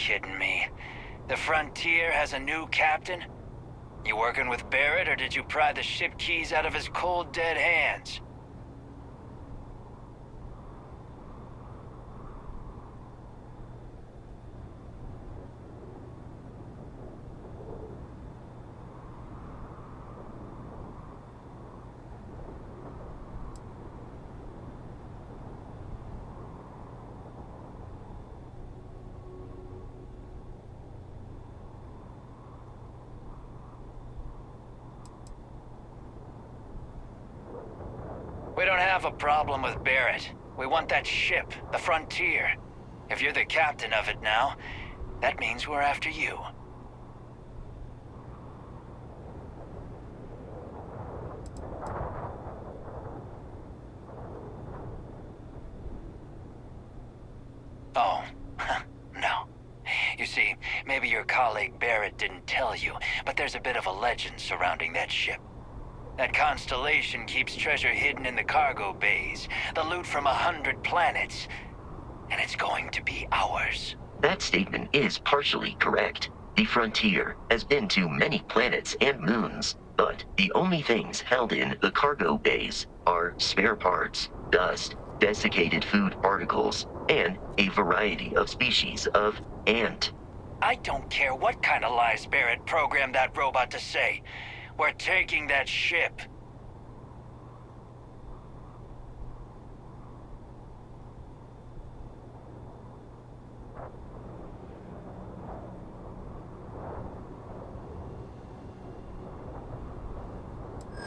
kidding me? The Frontier has a new captain? You working with Barrett, or did you pry the ship keys out of his cold, dead hands? We don't have a problem with Barrett. We want that ship, the Frontier. If you're the captain of it now, that means we're after you. Oh, no. You see, maybe your colleague Barrett didn't tell you, but there's a bit of a legend surrounding that ship. That constellation keeps treasure hidden in the cargo bays, the loot from 100 planets, and it's going to be ours. That statement is partially correct. The Frontier has been to many planets and moons, but the only things held in the cargo bays are spare parts, dust, desiccated food particles, and a variety of species of ant. I don't care what kind of lies Barrett programmed that robot to say. We're taking that ship.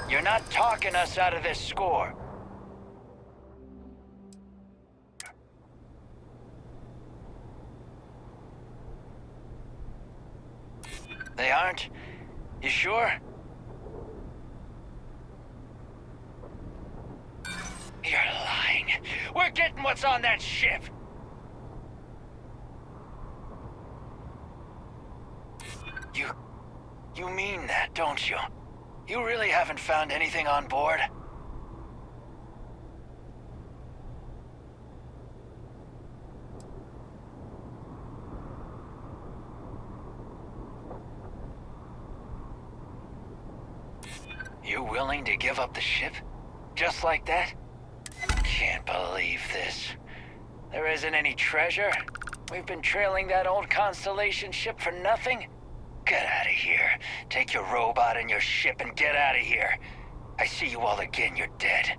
You're not talking us out of this score. They aren't? You sure? You're lying. We're getting what's on that ship. You mean that, don't you? You really haven't found anything on board? You willing to give up the ship? Just like that? Can't believe this. There isn't any treasure? We've been trailing that old Constellation ship for nothing? Get out of here. Take your robot and your ship and get out of here. I see you all again, you're dead.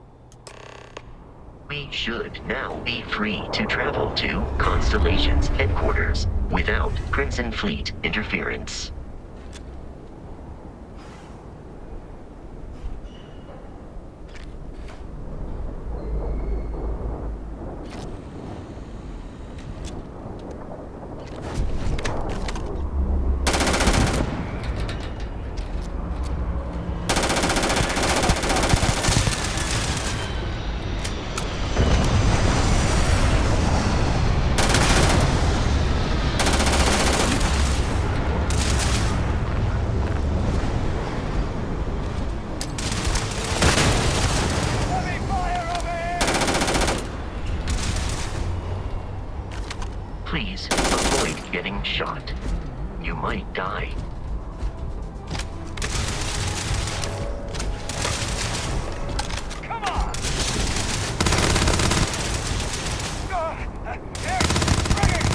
We should now be free to travel to Constellation's headquarters without Crimson Fleet interference. Please avoid getting shot. You might die. Come on! Here! Bring it!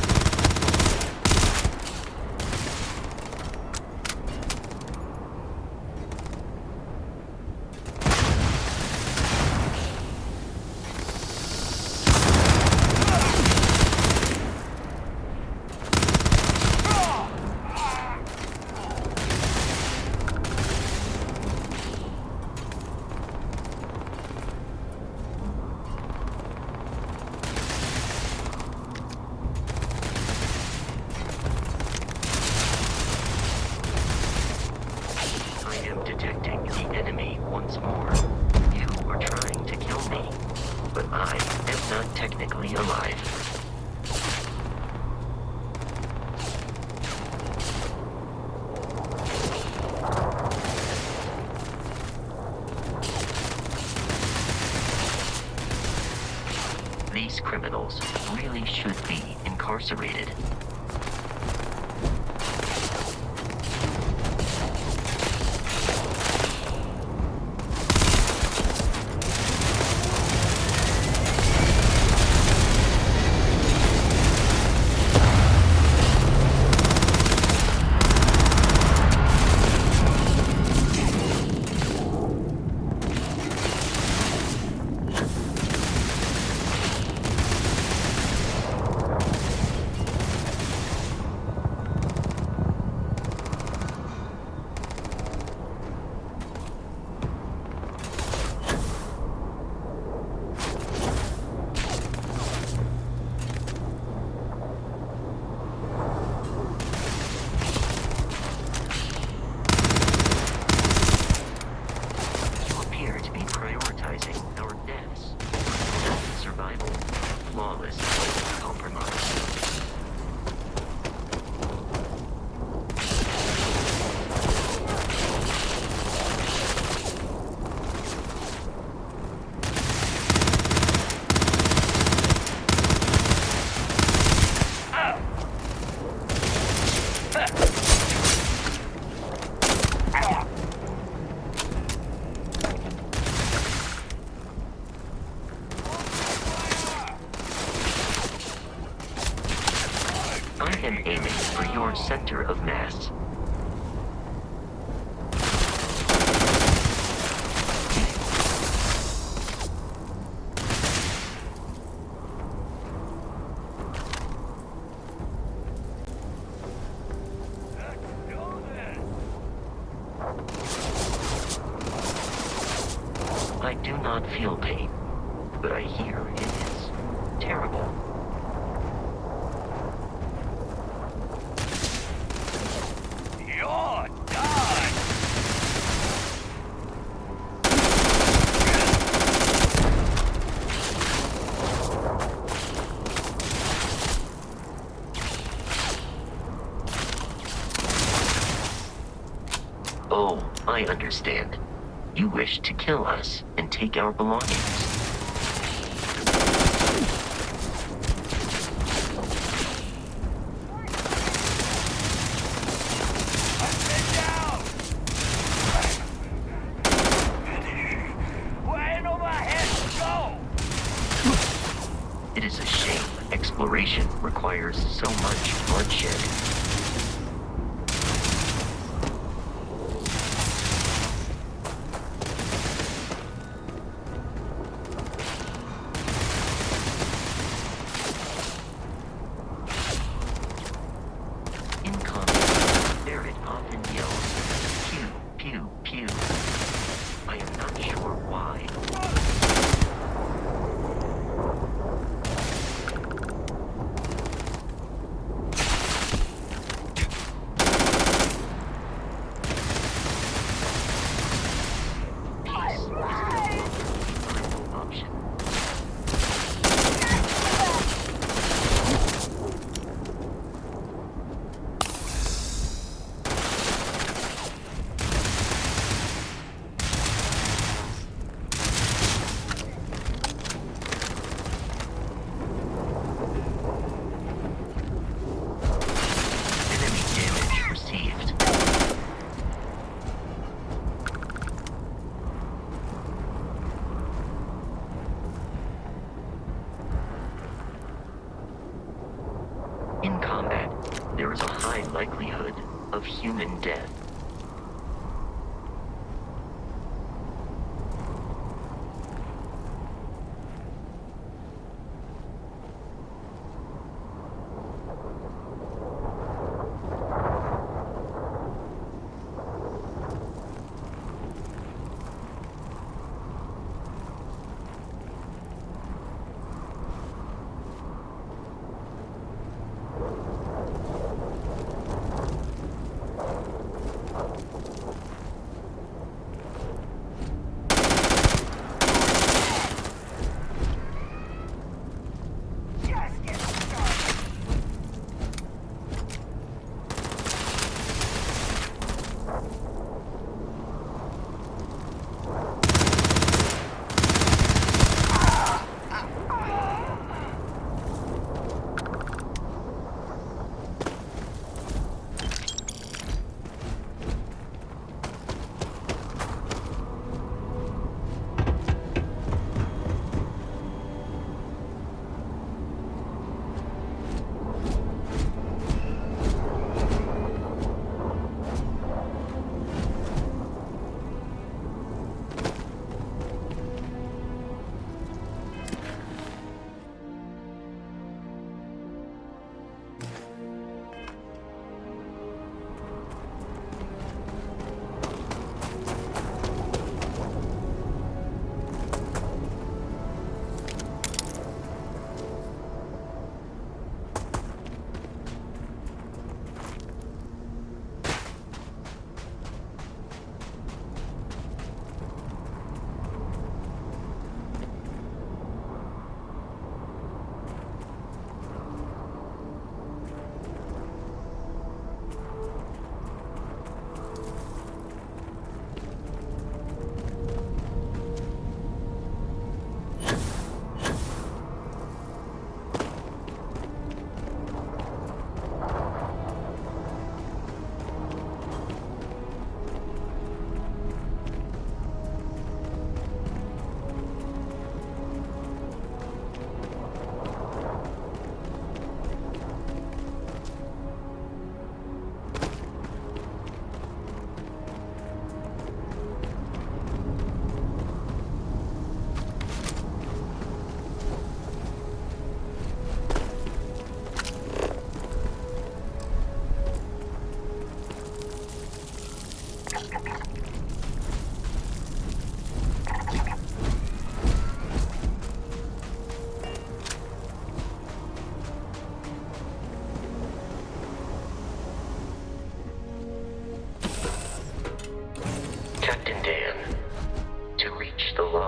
Detecting the enemy once more. You are trying to kill me, but I am not technically alive. These criminals really should be incarcerated. am aiming for your center of mass. I do not feel pain, but I hear it is terrible. You're done! Oh, I understand. You wish to kill us and take our belongings. It is a shame exploration requires so much bloodshed. In combat, Barrett often yells, pew, pew, pew. I am not sure why. Peace is the final option. Enemy damage received. In combat, there is a high likelihood of human death.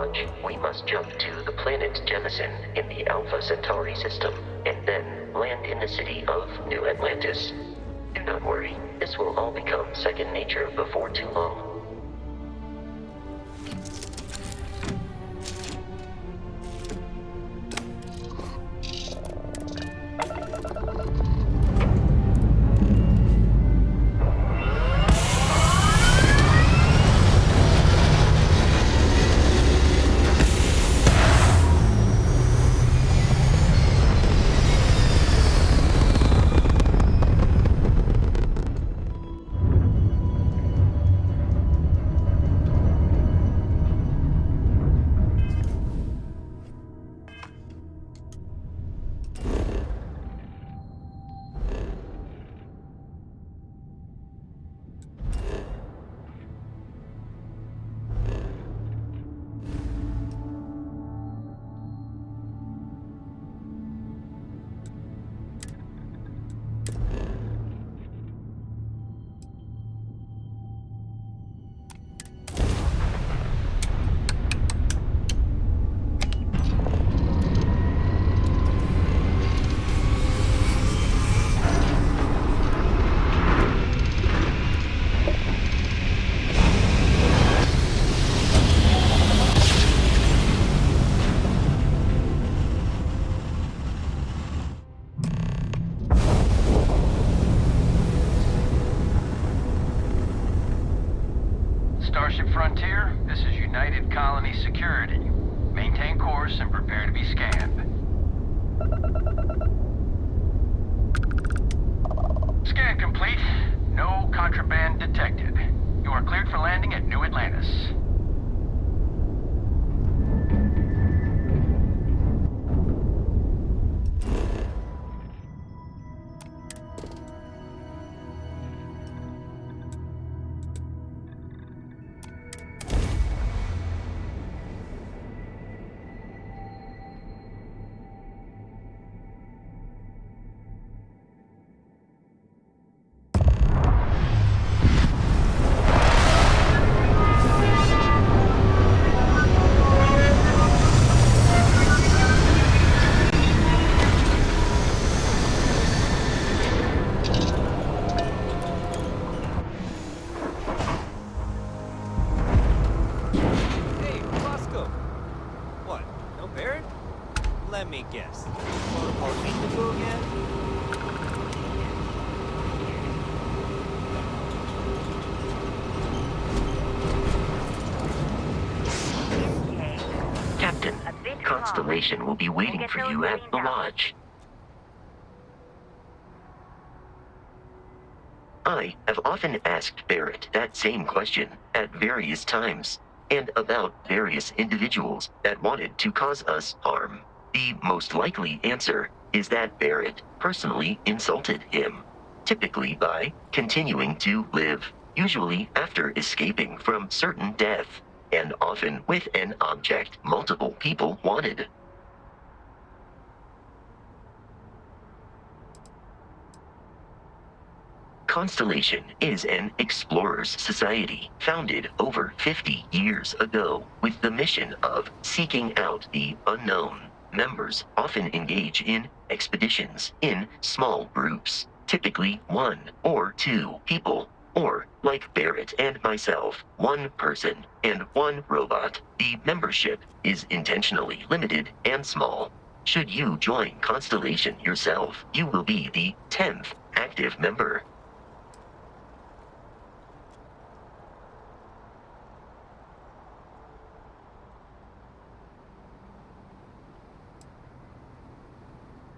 launch, we must jump to the planet Jemison in the Alpha Centauri system, and then land in the city of New Atlantis. Do not worry, this will all become second nature before too long. Starship Frontier, this is United Colony Security. Maintain course and prepare to be scanned. Scan complete. No contraband detected. You are cleared for landing at New Atlantis. Hey, Roscoe! What, no Barrett? Let me guess. Protocol rendezvous again? Captain, Constellation will be waiting for you at the lodge. I have often asked Barrett that same question at various times, and about various individuals that wanted to cause us harm. The most likely answer is that Barrett personally insulted him, typically by continuing to live, usually after escaping from certain death, and often with an object multiple people wanted. Constellation is an explorers society founded over 50 years ago with the mission of seeking out the unknown. Members often engage in expeditions in small groups, typically 1 or 2 people, or like Barrett and myself, 1 person and 1 robot. The membership is intentionally limited and small. Should you join Constellation yourself, you will be the 10th active member.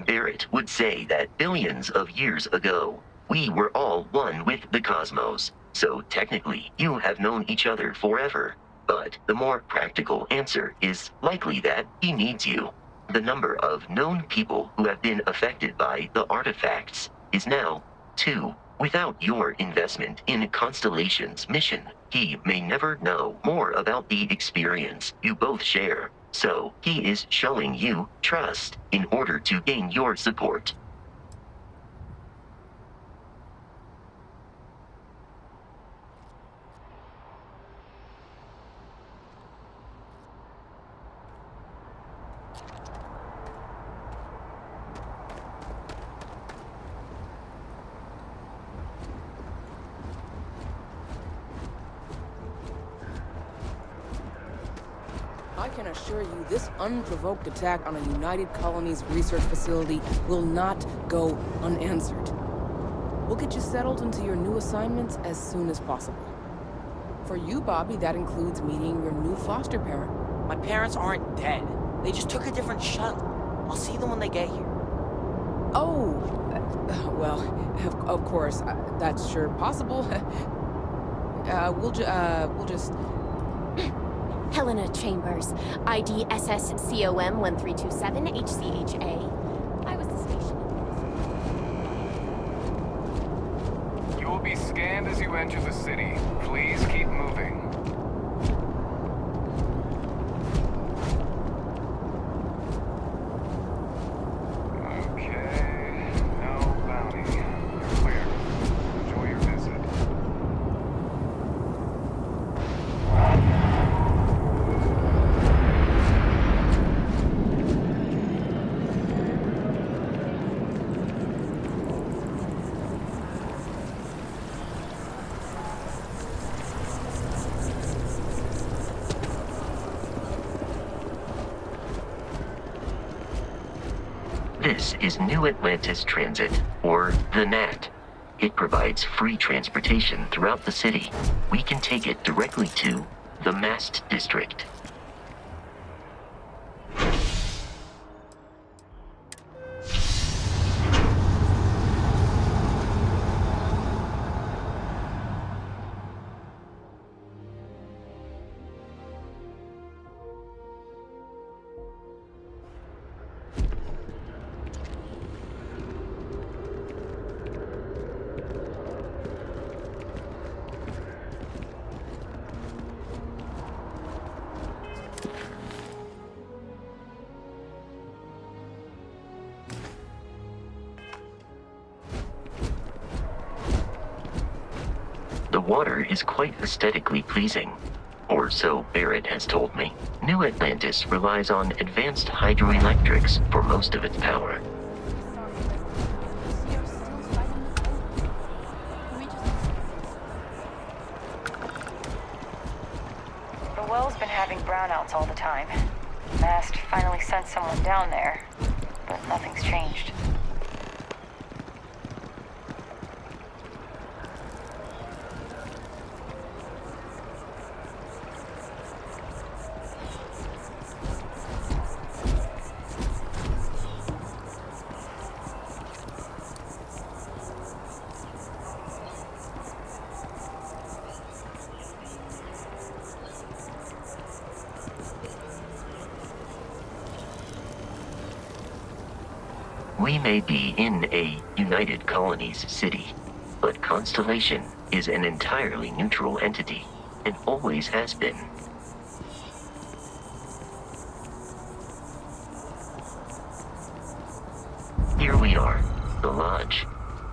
Barrett would say that billions of years ago, we were all one with the cosmos, so technically you have known each other forever. But the more practical answer is likely that he needs you. The number of known people who have been affected by the artifacts is now 2. Without your investment in Constellation's mission, he may never know more about the experience you both share. So, he is showing you trust in order to gain your support. I can assure you this unprovoked attack on a United Colonies research facility will not go unanswered. We'll get you settled into your new assignments as soon as possible. For you, Bobby, that includes meeting your new foster parent. My parents aren't dead. They just took a different shuttle. I'll see them when they get here. Oh, well, of course, that's sure possible. We'll just... Helena Chambers, ID SSCOM 1327 HCHA. I was the station. You will be scanned as you enter the city. Please keep moving. Okay, no bounty. You're clear. Enjoy your visit. This is New Atlantis Transit, or the NAT. It provides free transportation throughout the city. We can take it directly to the Mast District. The water is quite aesthetically pleasing, or so Barrett has told me. New Atlantis relies on advanced hydroelectrics for most of its power. The well's been having brownouts all the time. Mast finally sent someone down there, but nothing's changed. We may be in a United Colonies city, but Constellation is an entirely neutral entity, and always has been. Here we are, the lodge.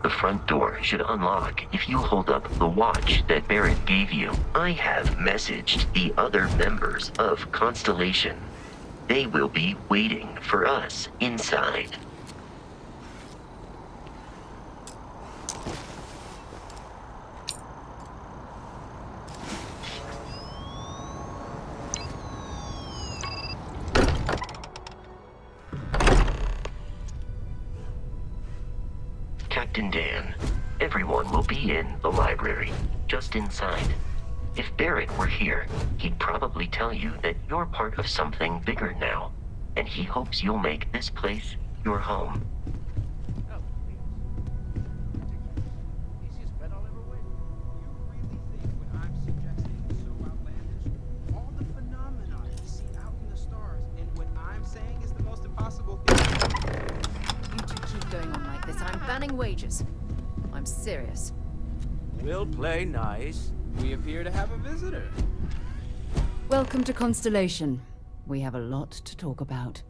The front door should unlock if you hold up the watch that Barrett gave you. I have messaged the other members of Constellation. They will be waiting for us inside. Captain Dan, everyone will be in the library, just inside. If Barrett were here, he'd probably tell you that you're part of something bigger now, and he hopes you'll make this place your home. Banning wages. I'm serious. We'll play nice. We appear to have a visitor. Welcome to Constellation. We have a lot to talk about.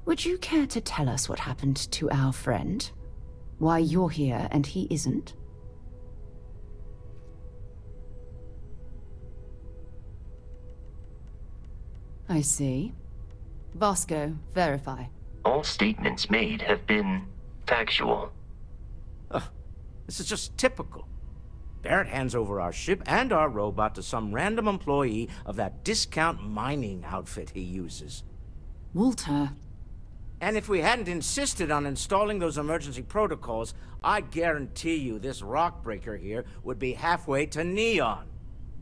Would you care to tell us what happened to our friend? Why you're here and he isn't? I see. Vasco, verify. All statements made have been factual. This is just typical. Barrett hands over our ship and our robot to some random employee of that discount mining outfit he uses. Walter, And if we hadn't insisted on installing those emergency protocols, I guarantee you this rock breaker here would be halfway to Neon.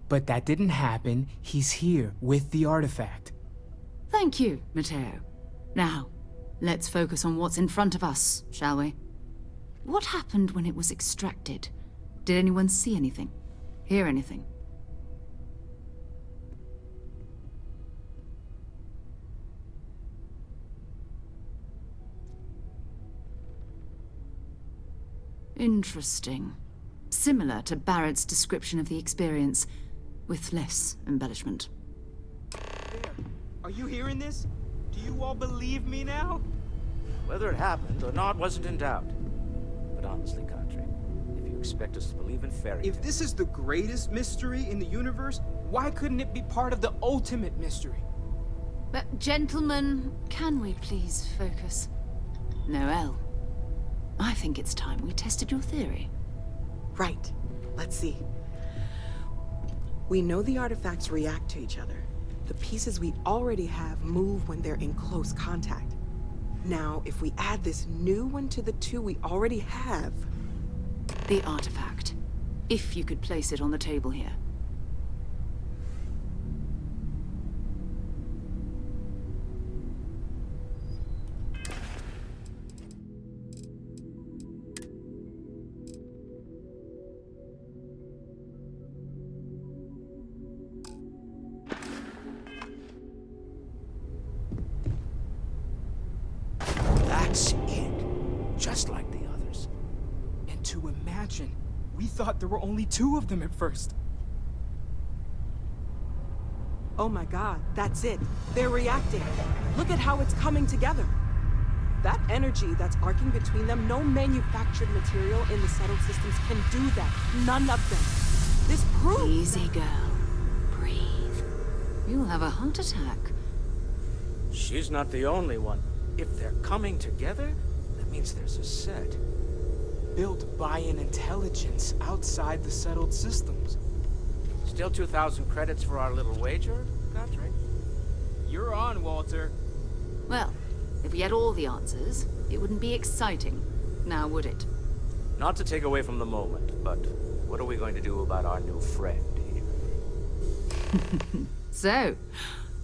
But that didn't happen. He's here with the artifact. thank you, Matteo. Now, let's focus on what's in front of us, shall we? What happened when it was extracted? Did anyone see anything? Hear anything? Interesting. Similar to Barrett's description of the experience, with less embellishment. There. Are you hearing this? Do you all believe me now? Whether it happened or not wasn't in doubt. But honestly, Kadri, if you expect us to believe in fairy If this is the greatest mystery in the universe, why couldn't it be part of the ultimate mystery? But gentlemen, can we please focus? Noel, I think it's time we tested your theory. Right. Let's see. We know the artifacts react to each other. The pieces we already have move when they're in close contact. Now, if we add this new one to the two we already have... The artifact. If you could place it on the table here. That's it. Just like the others. And to imagine, we thought there were only two of them at first. Oh my god, that's it. They're reacting. Look at how it's coming together. That energy that's arcing between them, no manufactured material in the settled systems can do that. None of them. This proves... Easy, girl. Breathe. You'll have a heart attack. She's not the only one. If they're coming together, that means there's a set. Built by an intelligence outside the settled systems. Still 2,000 credits for our little wager, Kadri? You're on, Walter. Well, if we had all the answers, it wouldn't be exciting, now would it? Not to take away from the moment, but what are we going to do about our new friend here? So,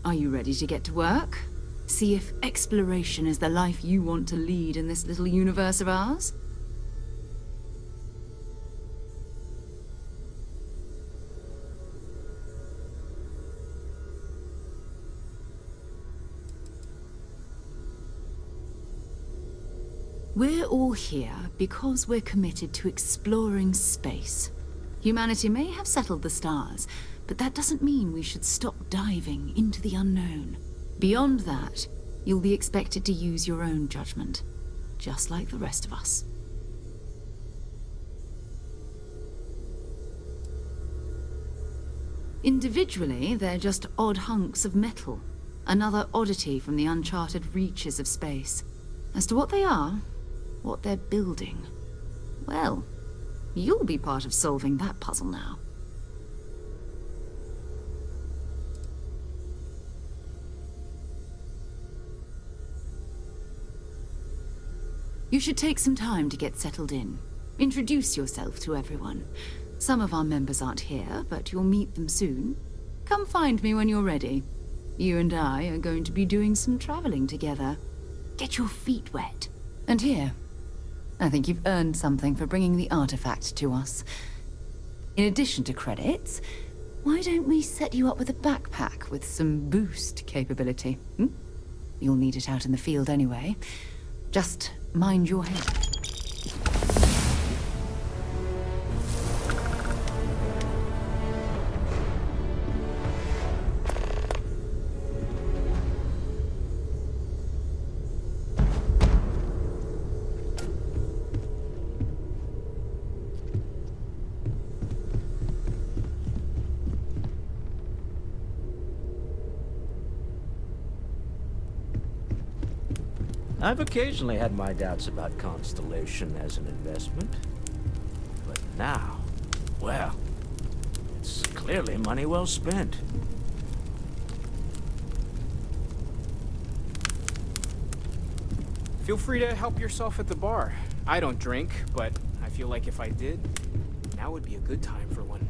are you ready to get to work? See if exploration is the life you want to lead in this little universe of ours? We're all here because we're committed to exploring space. Humanity may have settled the stars, but that doesn't mean we should stop diving into the unknown. Beyond that, you'll be expected to use your own judgment, just like the rest of us. Individually, they're just odd hunks of metal, another oddity from the uncharted reaches of space. As to what they are, what they're building, well, you'll be part of solving that puzzle now. You should take some time to get settled in. Introduce yourself to everyone. Some of our members aren't here, but you'll meet them soon. Come find me when you're ready. You and I are going to be doing some traveling together. Get your feet wet. And here, I think you've earned something for bringing the artifact to us. In addition to credits, why don't we set you up with a backpack with some boost capability? You'll need it out in the field anyway. Just mind your head. I've occasionally had my doubts about Constellation as an investment. But now, Well, it's clearly money well spent. Feel free to help yourself at the bar. I don't drink, but I feel like if I did, now would be a good time for one.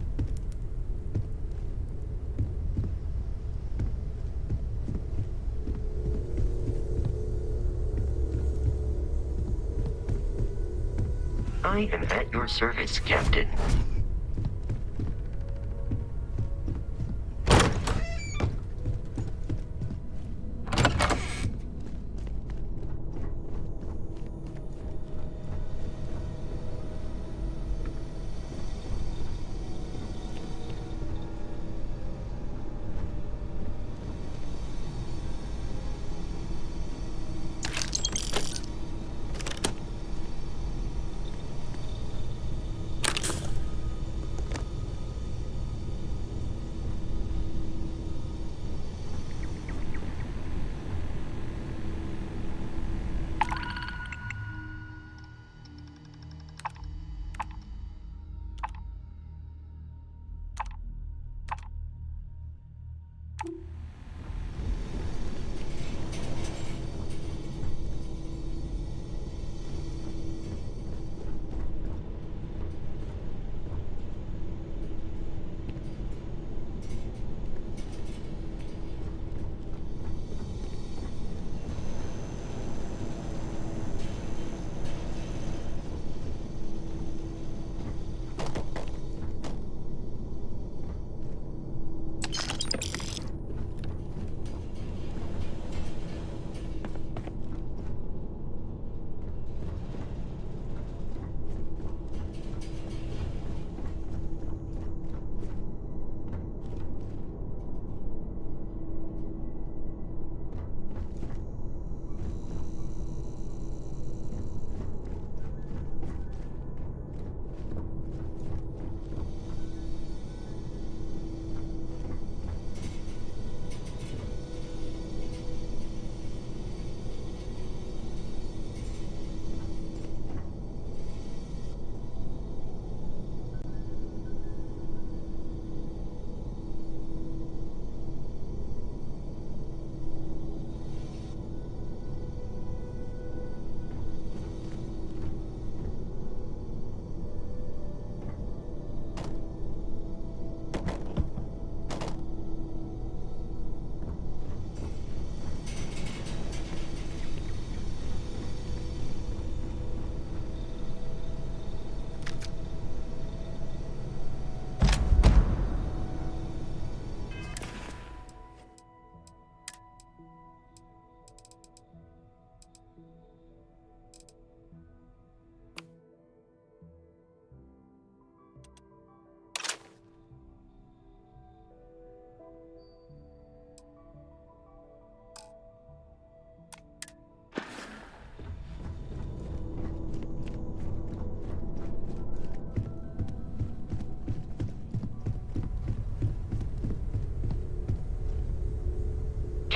I am at your service, Captain.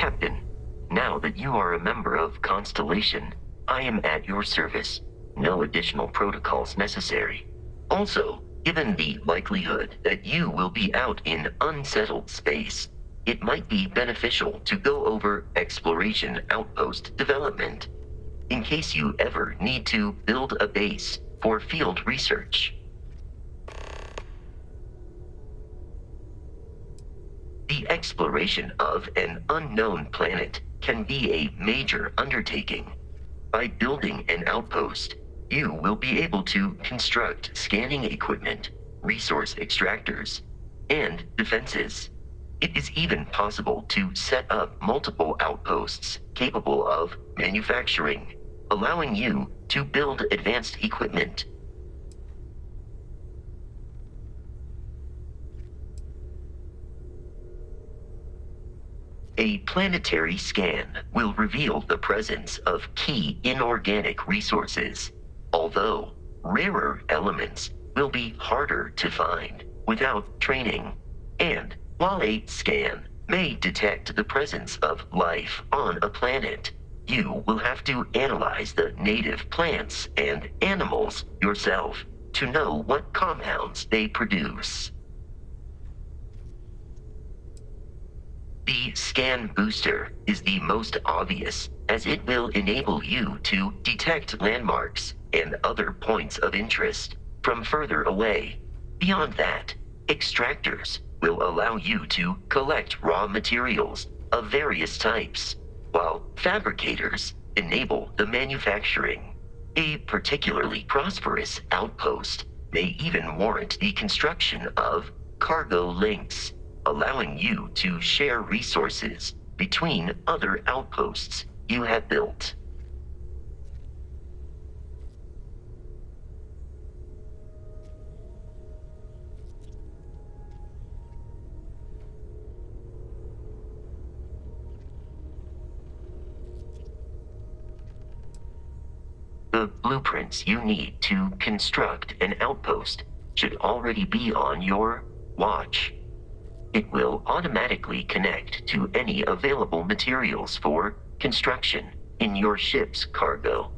Captain, now that you are a member of Constellation, I am at your service. No additional protocols necessary. Also, given the likelihood that you will be out in unsettled space, it might be beneficial to go over exploration outpost development, in case you ever need to build a base for field research. The exploration of an unknown planet can be a major undertaking. By building an outpost, you will be able to construct scanning equipment, resource extractors, and defenses. It is even possible to set up multiple outposts capable of manufacturing, allowing you to build advanced equipment. A planetary scan will reveal the presence of key inorganic resources, although rarer elements will be harder to find without training. And while a scan may detect the presence of life on a planet, you will have to analyze the native plants and animals yourself. to know what compounds they produce. The scan booster is the most obvious, as it will enable you to detect landmarks and other points of interest from further away. Beyond that, extractors will allow you to collect raw materials of various types, while fabricators enable the manufacturing. A particularly prosperous outpost may even warrant the construction of cargo links, allowing you to share resources between other outposts you have built. The blueprints you need to construct an outpost should already be on your watch. It will automatically connect to any available materials for construction in your ship's cargo.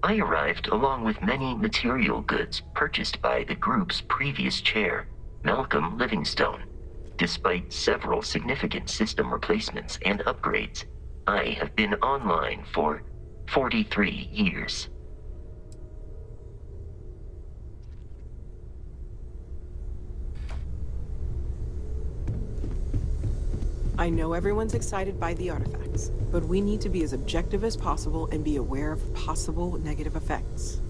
I arrived along with many material goods purchased by the group's previous chair, Malcolm Livingstone. Despite several significant system replacements and upgrades, I have been online for 43 years. I know everyone's excited by the artifacts, but we need to be as objective as possible and be aware of possible negative effects.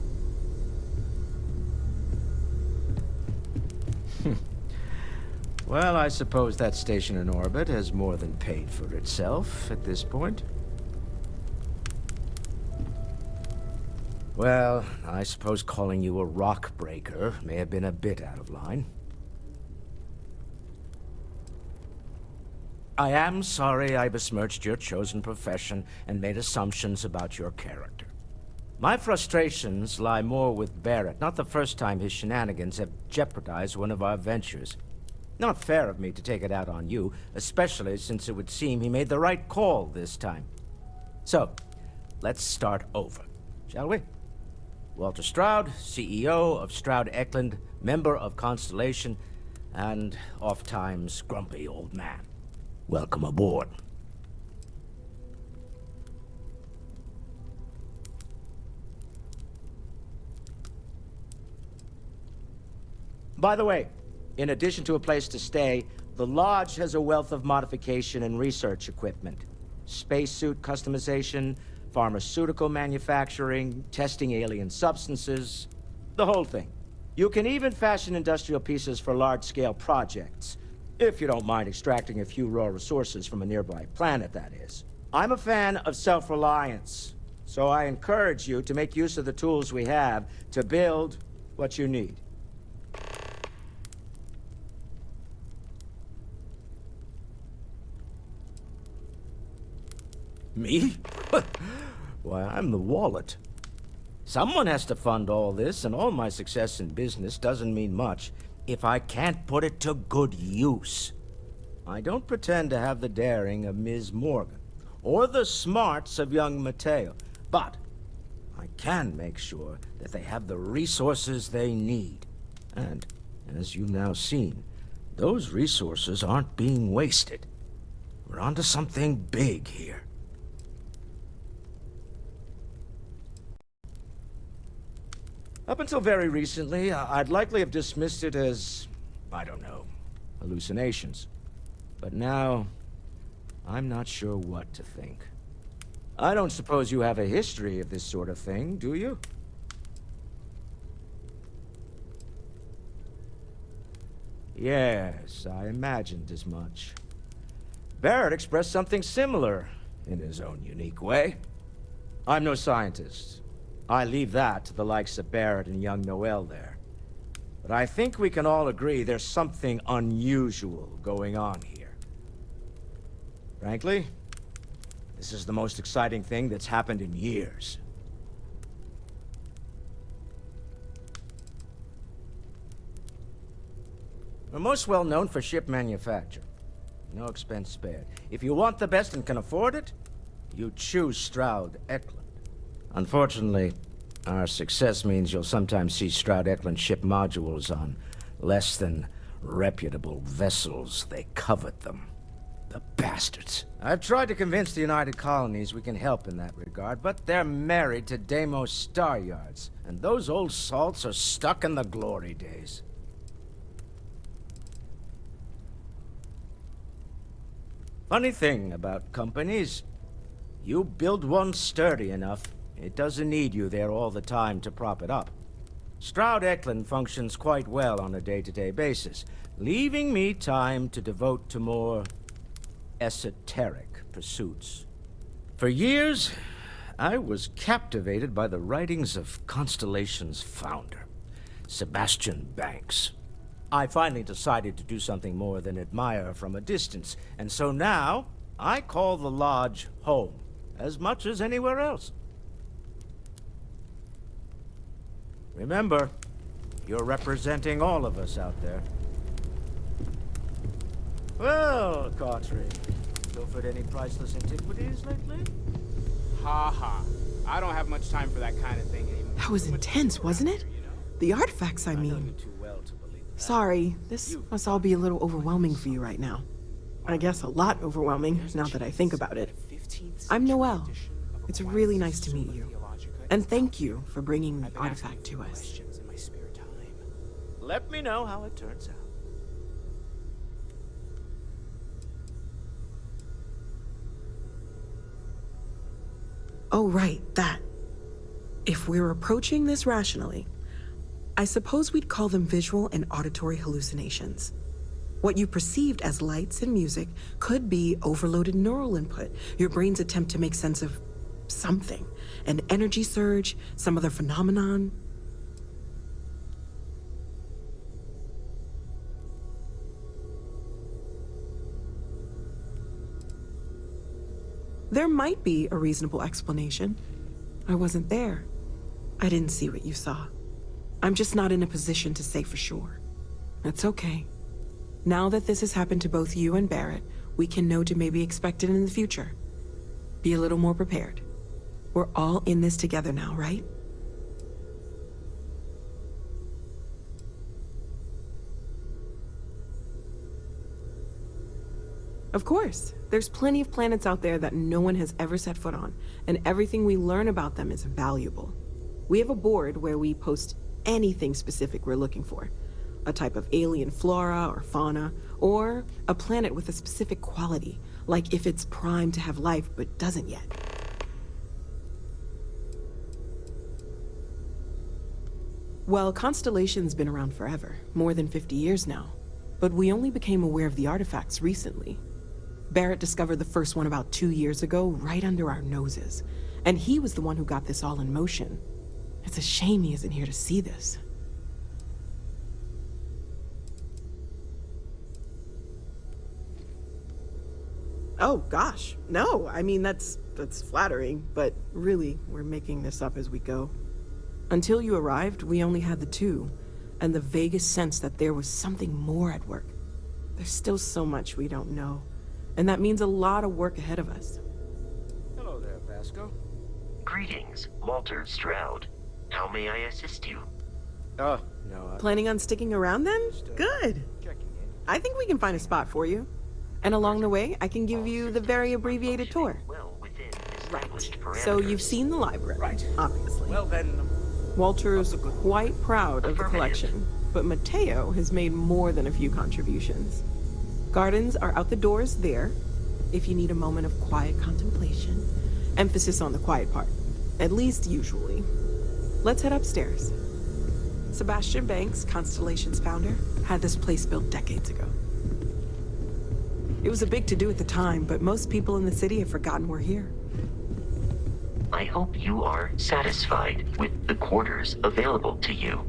Well, I suppose that station in orbit has more than paid for itself at this point. Well, I suppose calling you a rock breaker may have been a bit out of line. I am sorry I besmirched your chosen profession and made assumptions about your character. My frustrations lie more with Barrett, not the first time his shenanigans have jeopardized one of our ventures. Not fair of me to take it out on you, especially since it would seem he made the right call this time. So, let's start over, shall we? Walter Stroud, CEO of Stroud Eklund, member of Constellation, and oft-times grumpy old man. Welcome aboard. By the way, in addition to a place to stay, the Lodge has a wealth of modification and research equipment. Spacesuit customization, pharmaceutical manufacturing, testing alien substances, the whole thing. You can even fashion industrial pieces for large-scale projects, if you don't mind extracting a few raw resources from a nearby planet, that is. I'm a fan of self-reliance, so I encourage you to make use of the tools we have to build what you need. Me? Why, I'm the wallet. Someone has to fund all this, and all my success in business doesn't mean much if I can't put it to good use. I don't pretend to have the daring of Ms. Morgan, or the smarts of young Mateo, but I can make sure that they have the resources they need. And, as you've now seen, those resources aren't being wasted. We're onto something big here. Up until very recently, I'd likely have dismissed it as, I don't know, hallucinations. But now, I'm not sure what to think. I don't suppose you have a history of this sort of thing, do you? Yes, I imagined as much. Barrett expressed something similar, in his own unique way. I'm no scientist. I leave that to the likes of Barrett and young Noel there. But I think we can all agree there's something unusual going on here. Frankly, this is the most exciting thing that's happened in years. We're most well known for ship manufacture. No expense spared. If you want the best and can afford it, you choose Stroud Eklund. Unfortunately, our success means you'll sometimes see Stroud Eklund ship modules on less than reputable vessels. They covet them. The bastards. I've tried to convince the United Colonies we can help in that regard, but they're married to Deimos Star Yards, and those old salts are stuck in the glory days. Funny thing about companies, you build one sturdy enough, it doesn't need you there all the time to prop it up. Stroud Eklund functions quite well on a day-to-day basis, leaving me time to devote to more esoteric pursuits. For years, I was captivated by the writings of Constellation's founder, Sebastian Banks. I finally decided to do something more than admire from a distance, and so now I call the Lodge home, as much as anywhere else. Remember, you're representing all of us out there. Well, Cartry, pilfered any priceless antiquities lately? Ha ha. I don't have much time for that kind of thing anymore. That was intense, wasn't it? The artifacts, I mean. Sorry, this must all be a little overwhelming for you right now. I guess a lot overwhelming, now that I think about it. I'm Noelle. It's really nice to meet you. And thank you for bringing the artifact to us. Let me know how it turns out. Oh, right, that. If we're approaching this rationally, I suppose we'd call them visual and auditory hallucinations. What you perceived as lights and music could be overloaded neural input, your brain's attempt to make sense of something. An energy surge, some other phenomenon. There might be a reasonable explanation. I wasn't there. I didn't see what you saw. I'm just not in a position to say for sure. That's okay. Now that this has happened to both you and Barrett, we can know to maybe expect it in the future. Be a little more prepared. We're all in this together now, right? Of course. There's plenty of planets out there that no one has ever set foot on, and everything we learn about them is valuable. We have a board where we post anything specific we're looking for. A type of alien flora or fauna, or a planet with a specific quality, like if it's primed to have life but doesn't yet. Well, Constellation's been around forever, more than 50 years now. But we only became aware of the artifacts recently. Barrett discovered the first one about 2 years ago, right under our noses. And he was the one who got this all in motion. It's a shame he isn't here to see this. Oh, gosh. No, I mean, that's flattering, but really, we're making this up as we go. Until you arrived, we only had the two, and the vaguest sense that there was something more at work. There's still so much we don't know, and that means a lot of work ahead of us. Hello there, Vasco. Greetings, Walter Stroud. How may I assist you? Oh, no. Planning on sticking around then? Good. I think we can find a spot for you. And along the way, I can give you the very abbreviated tour. Right. So you've seen the library, right? Obviously. Well then... Walter's quite proud of the collection, but Mateo has made more than a few contributions. Gardens are out the doors there, if you need a moment of quiet contemplation. Emphasis on the quiet part, at least usually. Let's head upstairs. Sebastian Banks, Constellation's founder, had this place built decades ago. It was a big to-do at the time, but most people in the city have forgotten we're here. I hope you are satisfied with the quarters available to you.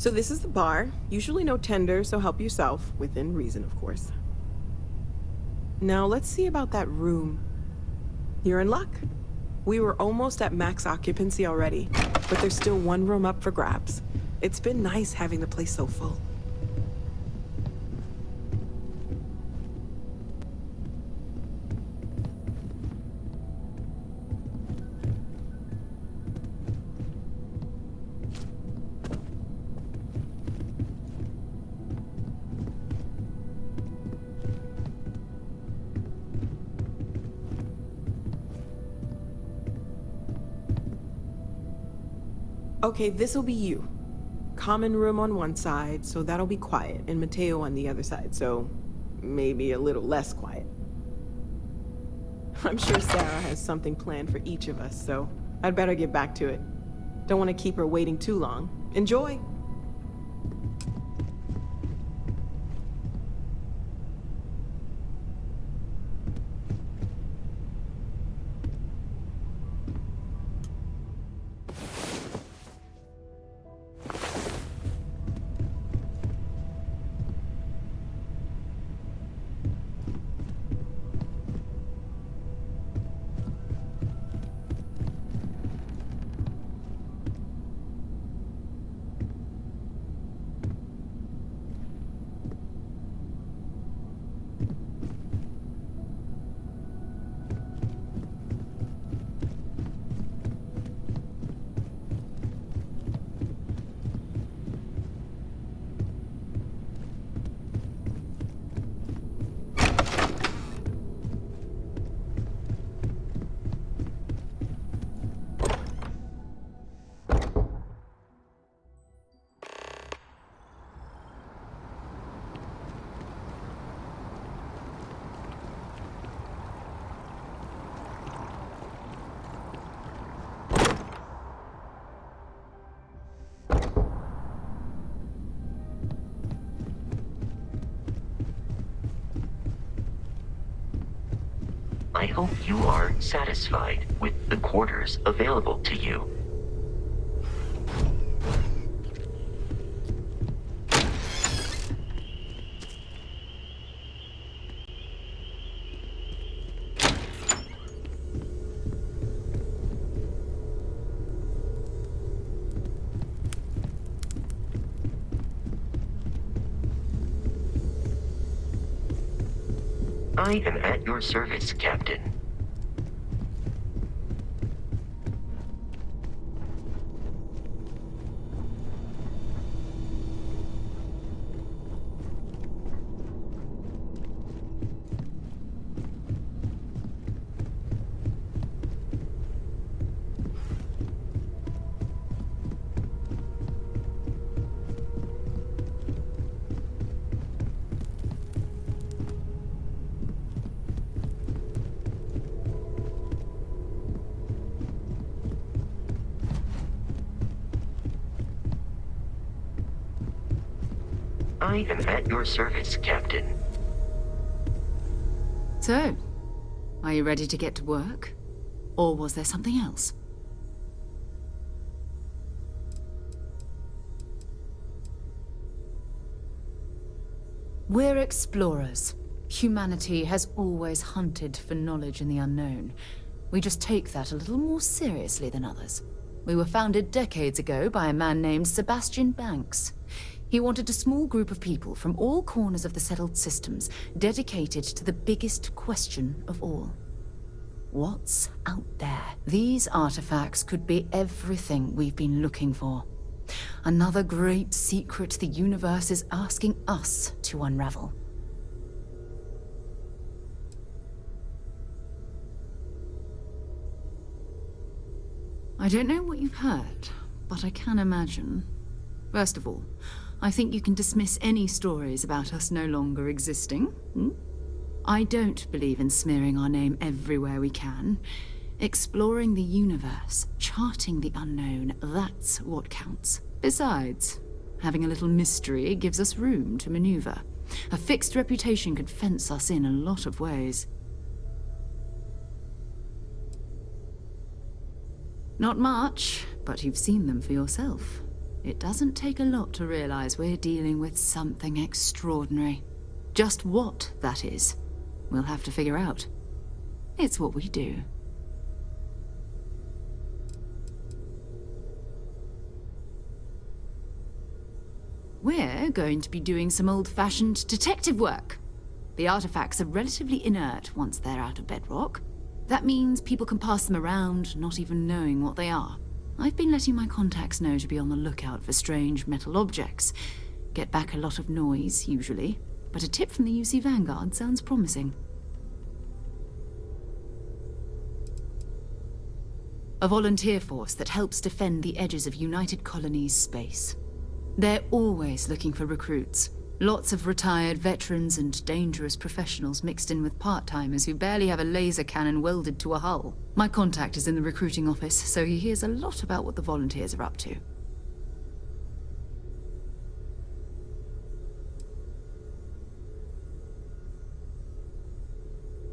So this is the bar. Usually no tender, so help yourself. Within reason, of course. Now let's see about that room. You're in luck. We were almost at max occupancy already, but there's still one room up for grabs. It's been nice having the place so full. Okay, this'll be you. Common room on one side, so that'll be quiet, and Mateo on the other side, so maybe a little less quiet. I'm sure Sarah has something planned for each of us, so I'd better get back to it. Don't want to keep her waiting too long. Enjoy! I hope you are satisfied with the quarters available to you. I am at your service, Captain. I am at your service, Captain. So, are you ready to get to work? Or was there something else? We're explorers. Humanity has always hunted for knowledge in the unknown. We just take that a little more seriously than others. We were founded decades ago by a man named Sebastian Banks. He wanted a small group of people from all corners of the settled systems dedicated to the biggest question of all. What's out there? These artifacts could be everything we've been looking for. Another great secret the universe is asking us to unravel. I don't know what you've heard, but I can imagine. First of all, I think you can dismiss any stories about us no longer existing. I don't believe in smearing our name everywhere we can. Exploring the universe, charting the unknown, that's what counts. Besides, having a little mystery gives us room to maneuver. A fixed reputation could fence us in a lot of ways. Not much, but you've seen them for yourself. It doesn't take a lot to realize we're dealing with something extraordinary. Just what that is, we'll have to figure out. It's what we do. We're going to be doing some old-fashioned detective work. The artifacts are relatively inert once they're out of bedrock. That means people can pass them around, not even knowing what they are. I've been letting my contacts know to be on the lookout for strange metal objects. Get back a lot of noise, usually, but a tip from the UC Vanguard sounds promising. A volunteer force that helps defend the edges of United Colonies space. They're always looking for recruits. Lots of retired veterans and dangerous professionals mixed in with part-timers who barely have a laser cannon welded to a hull. My contact is in the recruiting office, so he hears a lot about what the volunteers are up to.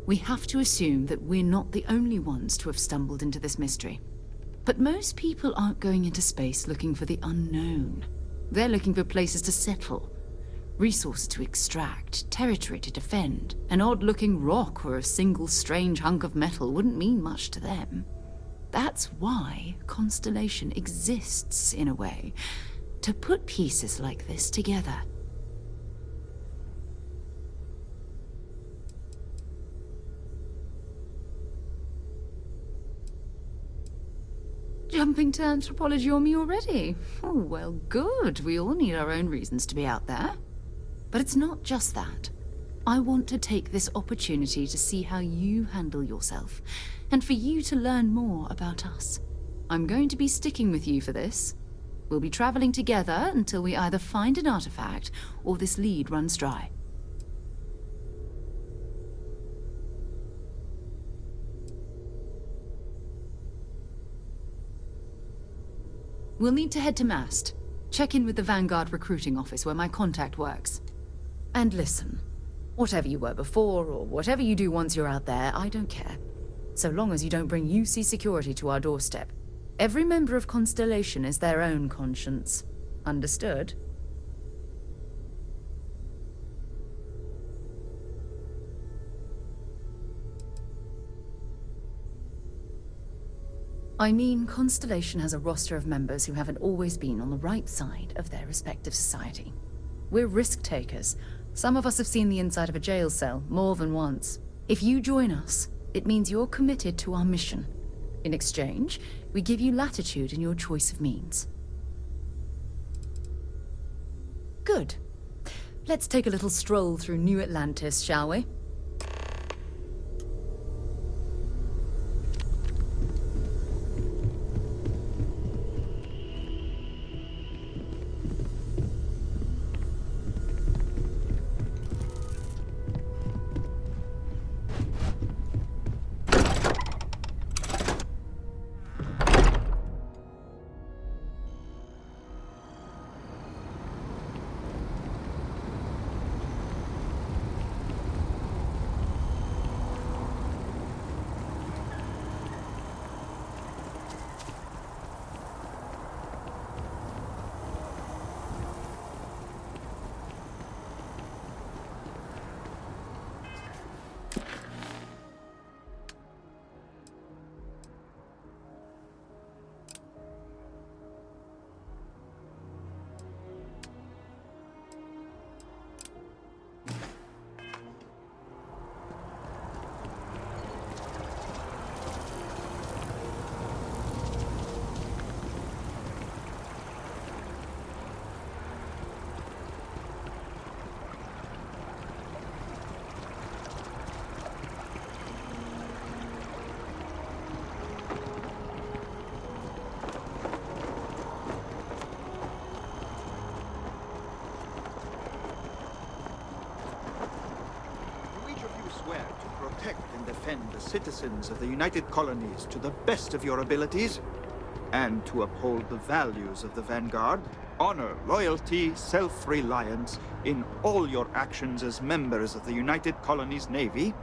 We have to assume that we're not the only ones to have stumbled into this mystery. But most people aren't going into space looking for the unknown. They're looking for places to settle, resources to extract, territory to defend. An odd-looking rock or a single strange hunk of metal wouldn't mean much to them. That's why Constellation exists, in a way, to put pieces like this together. Jumping to anthropology on me already? Oh, well, good. We all need our own reasons to be out there. But it's not just that. I want to take this opportunity to see how you handle yourself, and for you to learn more about us. I'm going to be sticking with you for this. We'll be traveling together until we either find an artifact or this lead runs dry. We'll need to head to Mast. Check in with the Vanguard recruiting office where my contact works. And listen, whatever you were before, or whatever you do once you're out there, I don't care. So long as you don't bring UC security to our doorstep. Every member of Constellation is their own conscience. Understood? I mean, Constellation has a roster of members who haven't always been on the right side of their respective society. We're risk-takers. Some of us have seen the inside of a jail cell more than once. If you join us, it means you're committed to our mission. In exchange, we give you latitude in your choice of means. Good. Let's take a little stroll through New Atlantis, shall we? Protect and defend the citizens of the United Colonies to the best of your abilities, and to uphold the values of the Vanguard, honor, loyalty, self-reliance in all your actions as members of the United Colonies Navy?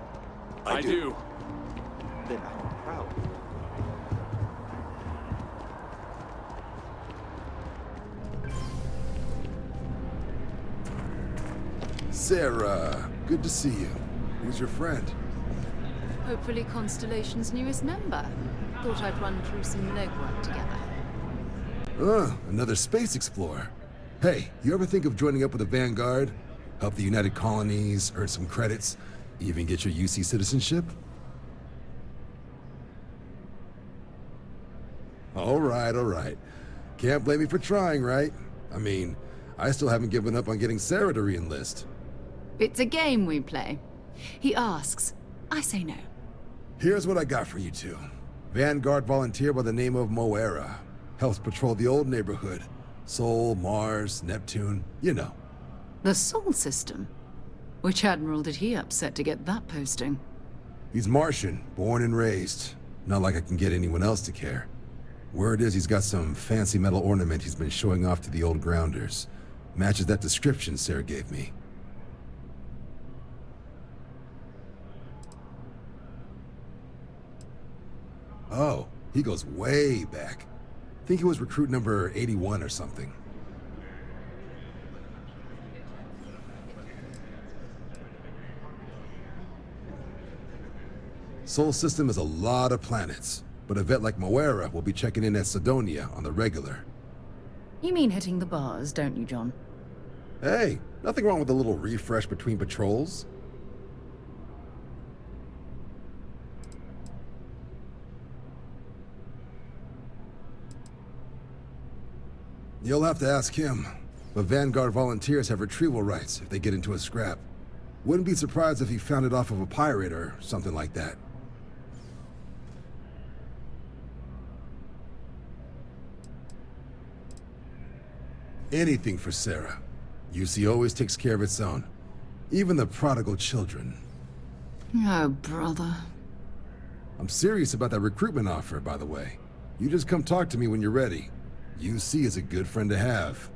I do. Then I'm proud. Sarah, good to see you. Who's your friend? Hopefully Constellation's newest member. Thought I'd run through some legwork together. Another space explorer. Hey, you ever think of joining up with the Vanguard? Help the United Colonies, earn some credits, even get your UC citizenship? All right. Can't blame me for trying, right? I mean, I still haven't given up on getting Sarah to re-enlist. It's a game we play. He asks, I say no. Here's what I got for you two. Vanguard volunteer by the name of Moera. Helps patrol the old neighborhood. Sol, Mars, Neptune, you know. The Sol system? Which admiral did he upset to get that posting? He's Martian, born and raised. Not like I can get anyone else to care. Word is he's got some fancy metal ornament he's been showing off to the old grounders. Matches that description Sarah gave me. Oh, he goes way back. Think he was recruit number 81 or something. Sol system has a lot of planets, but a vet like Moera will be checking in at Sidonia on the regular. You mean hitting the bars, don't you, John? Hey, nothing wrong with a little refresh between patrols. You'll have to ask him, but Vanguard volunteers have retrieval rights if they get into a scrap. Wouldn't be surprised if he found it off of a pirate or something like that. Anything for Sarah. UC always takes care of its own. Even the prodigal children. Oh, brother. I'm serious about that recruitment offer, by the way. You just come talk to me when you're ready. UC is a good friend to have.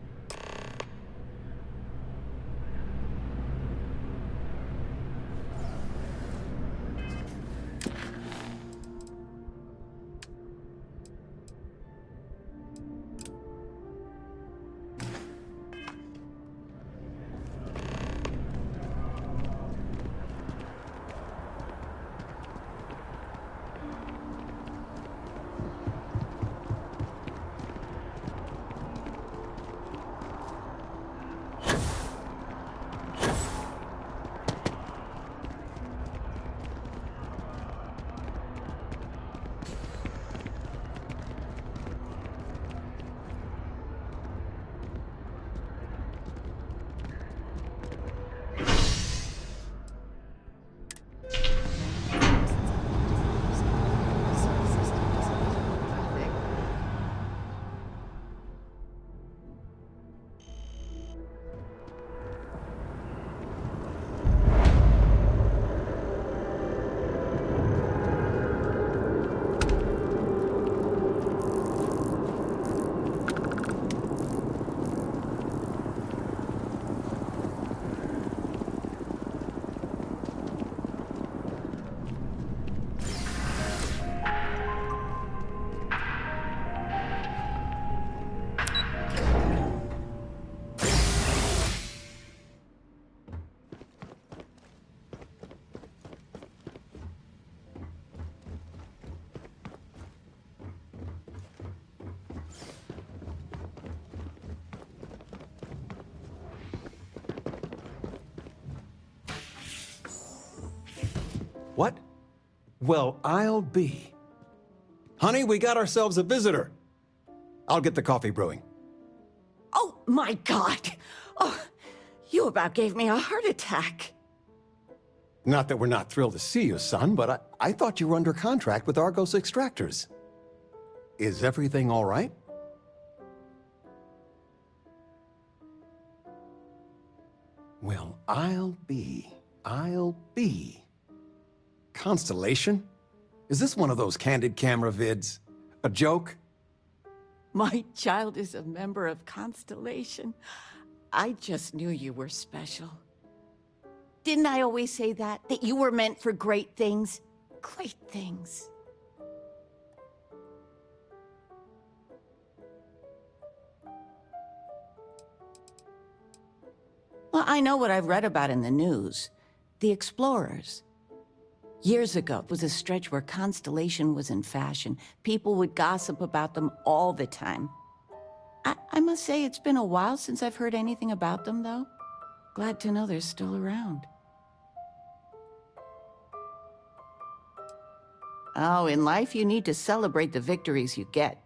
What? Well, I'll be. Honey, we got ourselves a visitor. I'll get the coffee brewing. Oh, my God. Oh, you about gave me a heart attack. Not that we're not thrilled to see you, son, but I thought you were under contract with Argos Extractors. Is everything all right? Well, I'll be. Constellation? Is this one of those candid camera vids? A joke? My child is a member of Constellation. I just knew you were special. Didn't I always say that? That you were meant for great things? Great things. Well, I know what I've read about in the news. The explorers. Years ago, it was a stretch where Constellation was in fashion. People would gossip about them all the time. I must say it's been a while since I've heard anything about them, though. Glad to know they're still around. Oh, in life you need to celebrate the victories you get.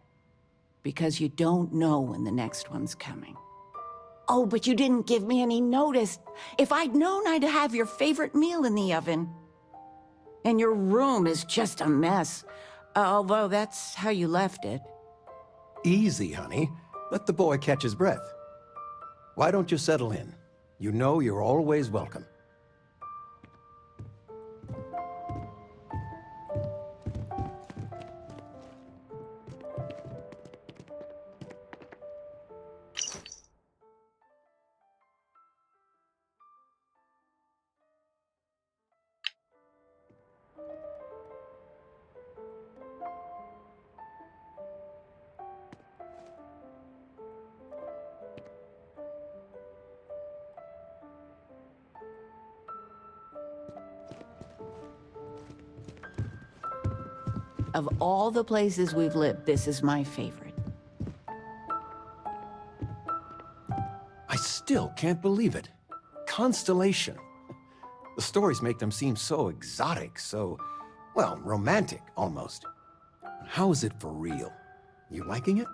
Because you don't know when the next one's coming. Oh, but you didn't give me any notice. If I'd known, I'd have your favorite meal in the oven. And your room is just a mess. Although that's how you left it. Easy, honey. Let the boy catch his breath. Why don't you settle in? You know you're always welcome. Of all the places we've lived, this is my favorite. I still can't believe it. Constellation. The stories make them seem so exotic, so, well, romantic, almost. How is it for real? You liking it?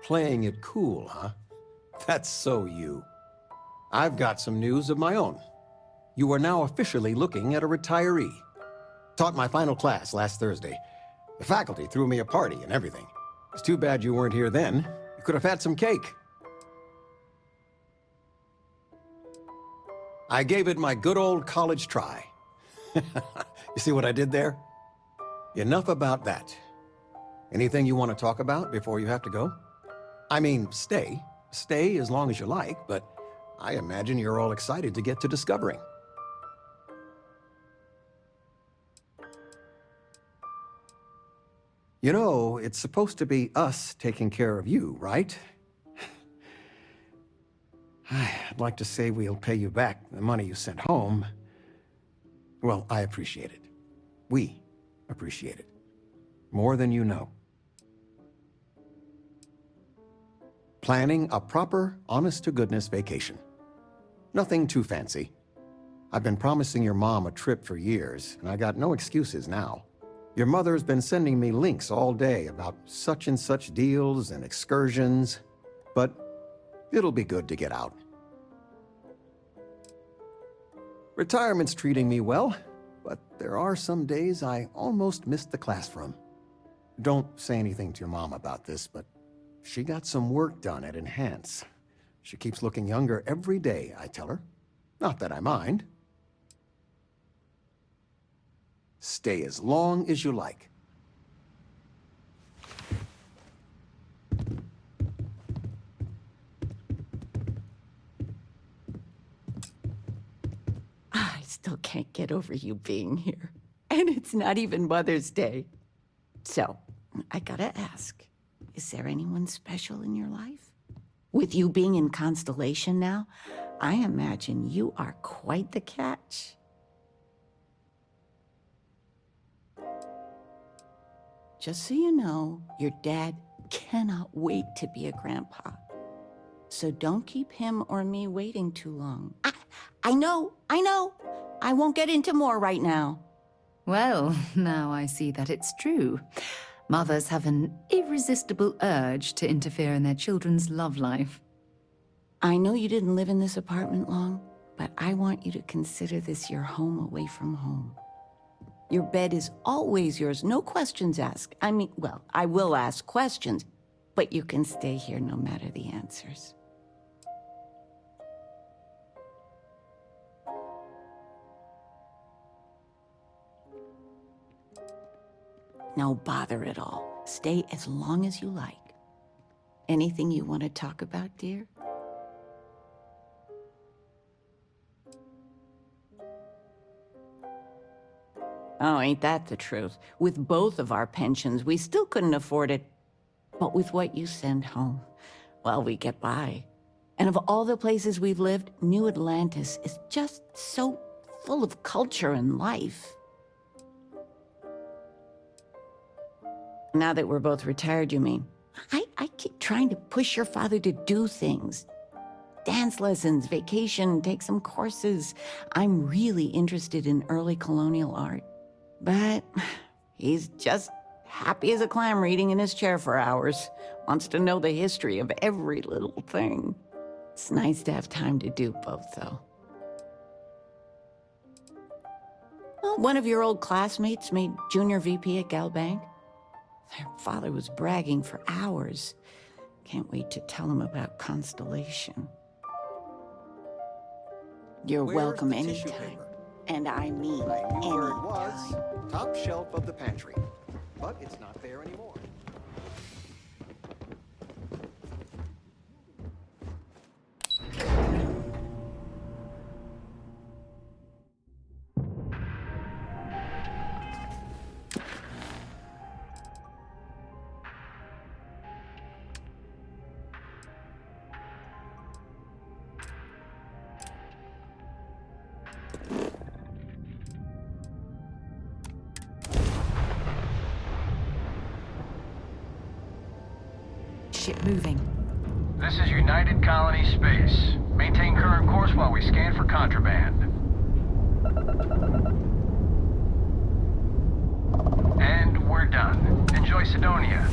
Playing it cool, huh? That's so you. I've got some news of my own. You are now officially looking at a retiree. Taught my final class last Thursday. The faculty threw me a party and everything. It's too bad you weren't here then. You could have had some cake. I gave it my good old college try. You see what I did there? Enough about that. Anything you want to talk about before you have to go? I mean, stay. Stay as long as you like, but I imagine you're all excited to get to discovering. You know, it's supposed to be us taking care of you, right? I'd like to say we'll pay you back the money you sent home. Well, I appreciate it. We appreciate it. More than you know. Planning a proper, honest-to-goodness vacation. Nothing too fancy. I've been promising your mom a trip for years, and I got no excuses now. Your mother's been sending me links all day about such and such deals and excursions, but it'll be good to get out. Retirement's treating me well, but there are some days I almost missed the class from. Don't say anything to your mom about this, but she got some work done at Enhance. She keeps looking younger every day, I tell her. Not that I mind. Stay as long as you like. I still can't get over you being here. And it's not even Mother's Day. So, I gotta ask, is there anyone special in your life? With you being in Constellation now, I imagine you are quite the catch. Just so you know, your dad cannot wait to be a grandpa. So don't keep him or me waiting too long. I know. I won't get into more right now. Well, now I see that it's true. Mothers have an irresistible urge to interfere in their children's love life. I know you didn't live in this apartment long, but I want you to consider this your home away from home. Your bed is always yours, no questions asked. I mean, well, I will ask questions, but you can stay here no matter the answers. No bother at all. Stay as long as you like. Anything you want to talk about, dear? Oh, ain't that the truth? With both of our pensions, we still couldn't afford it. But with what you send home, while we get by. And of all the places we've lived, New Atlantis is just so full of culture and life. Now that we're both retired, you mean? I keep trying to push your father to do things. Dance lessons, vacation, take some courses. I'm really interested in early colonial art. But he's just happy as a clam reading in his chair for hours. Wants to know the history of every little thing. It's nice to have time to do both, though. Well, one of your old classmates made junior VP at Galbank. Their father was bragging for hours. Can't wait to tell him about Constellation. You're welcome anytime. And I mean I knew where it anytime. was. Top shelf of the pantry. But it's not there anymore. Ship moving. This is United Colony Space. Maintain current course while we scan for contraband. And we're done. Enjoy Sidonia.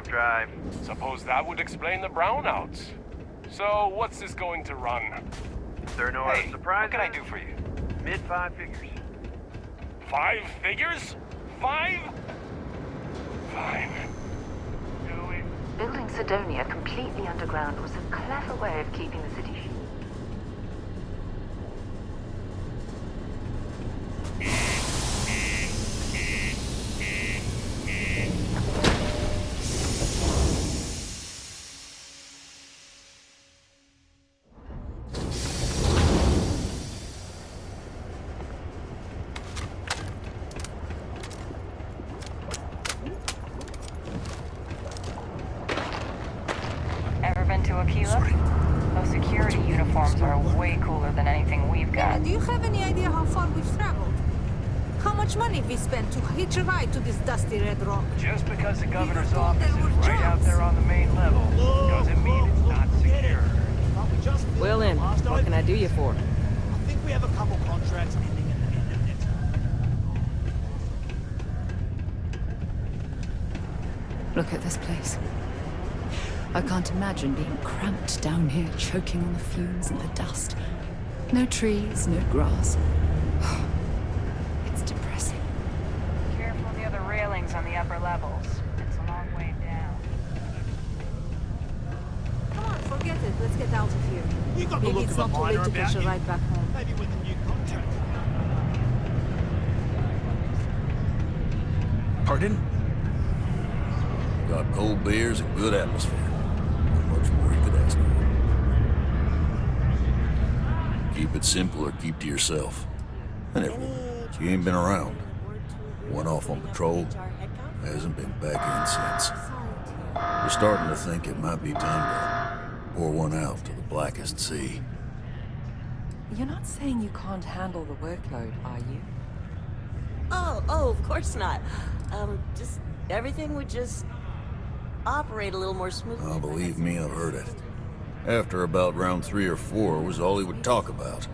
Drive. Suppose that would explain the brownouts. So, what's this going to run? There are no other surprises. What can I do for you? Mid-5 figures. 5 figures? 5? Fine. Do it. Building Sidonia completely underground was a clever way of keeping the city shut. To Aquila? No security much money we spent to hitch a ride to this dusty red rock. Just because the governor's office is right out there on the main level doesn't mean it's not secure. Well then, what can I do you for? I think we have a couple contracts ending in the end of next month. Look at this place. I can't imagine being cramped down here, choking on the fumes and the dust. No trees, no grass. It's depressing. Careful near the railings on the upper levels. It's a long way down. Come on, forget it. Let's get out of here. You got the Maybe look it's of a not too miner late to catch a about you. ride back home. Maybe with a new contract. Pardon? Got cold beers and good atmosphere. Not much more you could ask for. Keep it simple or keep to yourself. And everyone, she ain't been around. Went off on patrol. Hasn't been back in since. We're starting to think it might be time to pour one out to the blackest sea. You're not saying you can't handle the workload, are you? Oh, of course not. Just everything would just operate a little more smoothly. Oh, believe me, I've heard it. After about round 3 or 4 was all he would talk about.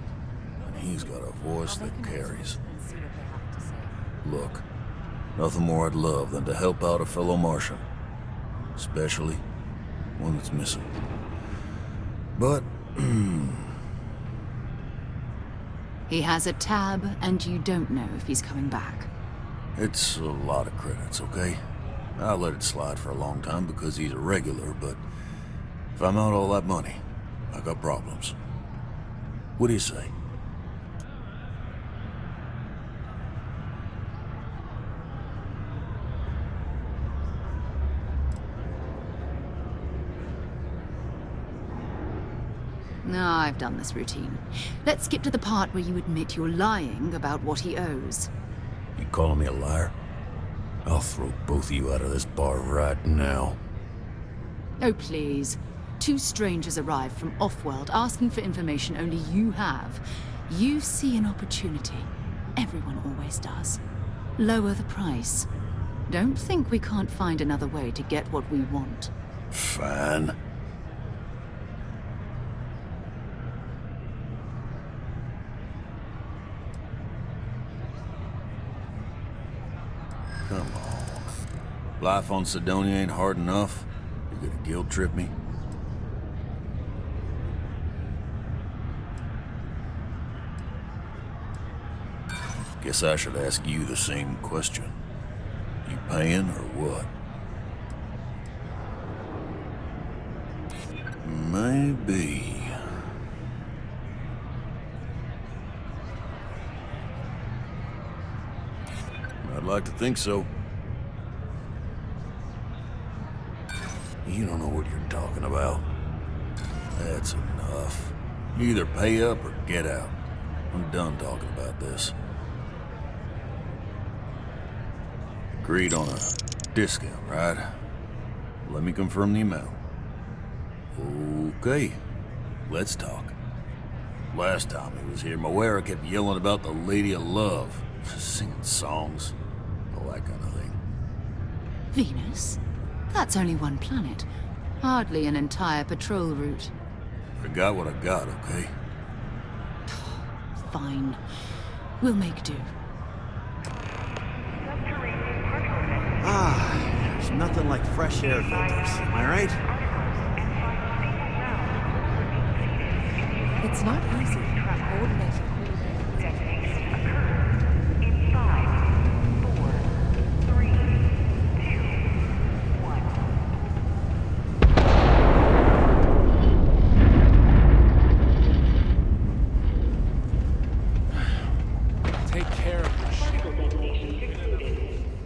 And he's got a voice that carries. Look, nothing more I'd love than to help out a fellow Martian. Especially one that's missing. But, He has a tab, and you don't know if he's coming back. it's a lot of credits, okay? I let it slide for a long time because he's a regular, but if I'm out all that money, I got problems. What do you say? No, I've done this routine. Let's skip to the part where you admit you're lying about what he owes. You calling me a liar? I'll throw both of you out of this bar right now. Oh, please. 2 strangers arrive from off-world asking for information only you have. You see an opportunity. Everyone always does. Lower the price. Don't think we can't find another way to get what we want. Fine. Come on. Life on Sidonia ain't hard enough. You gonna guilt trip me? Guess I should ask you the same question. You paying or what? Maybe. I'd like to think so. You don't know what you're talking about. That's enough. You either pay up or get out. I'm done talking about this. Agreed on a discount, right? Let me confirm the amount. Okay, let's talk. Last time he was here, Moera kept yelling about the Lady of Love, singing songs, all that kind of thing. Venus? That's only one planet. Hardly an entire patrol route. I got what I got, okay? Fine. We'll make do. Ah, there's nothing like fresh air filters, am I right? It's not easy. Coordinating. Take care of your ship.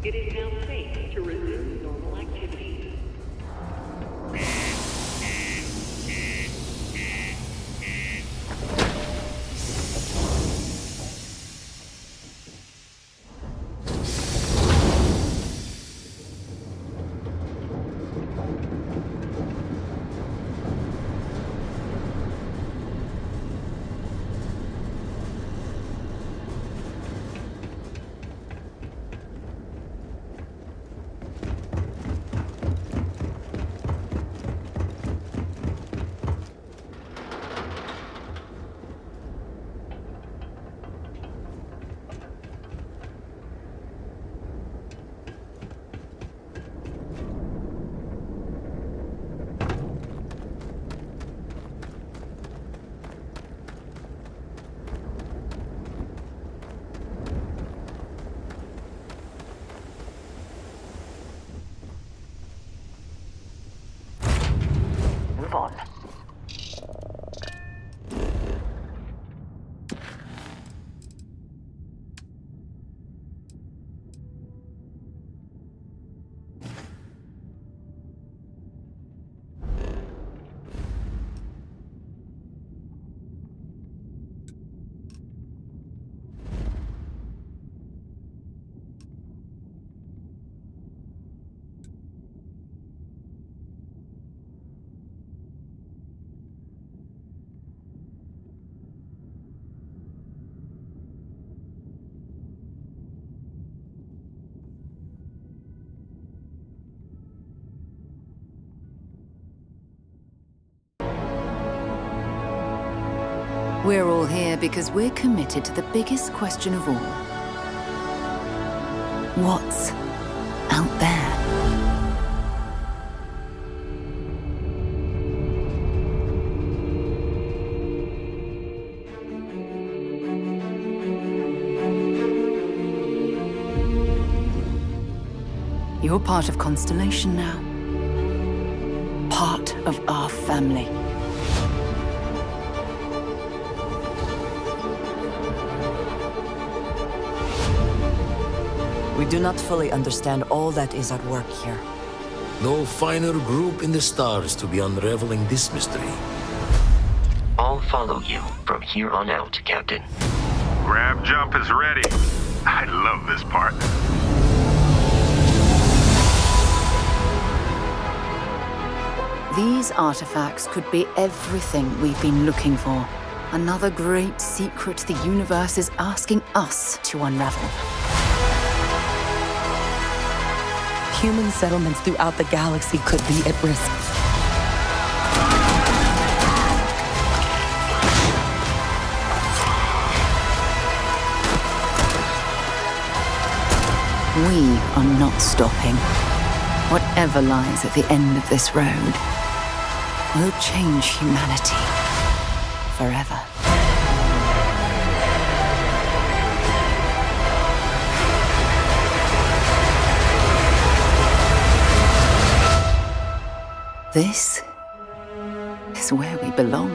It is now safe to resume normal activities. We're all here because we're committed to the biggest question of all. What's out there? You're part of Constellation now. Part of our family. We do not fully understand all that is at work here. No finer group in the stars to be unraveling this mystery. I'll follow you from here on out, Captain. Grab jump is ready. I love this part. These artifacts could be everything we've been looking for. Another great secret the universe is asking us to unravel. Human settlements throughout the galaxy could be at risk. We are not stopping. Whatever lies at the end of this road will change humanity forever. This is where we belong.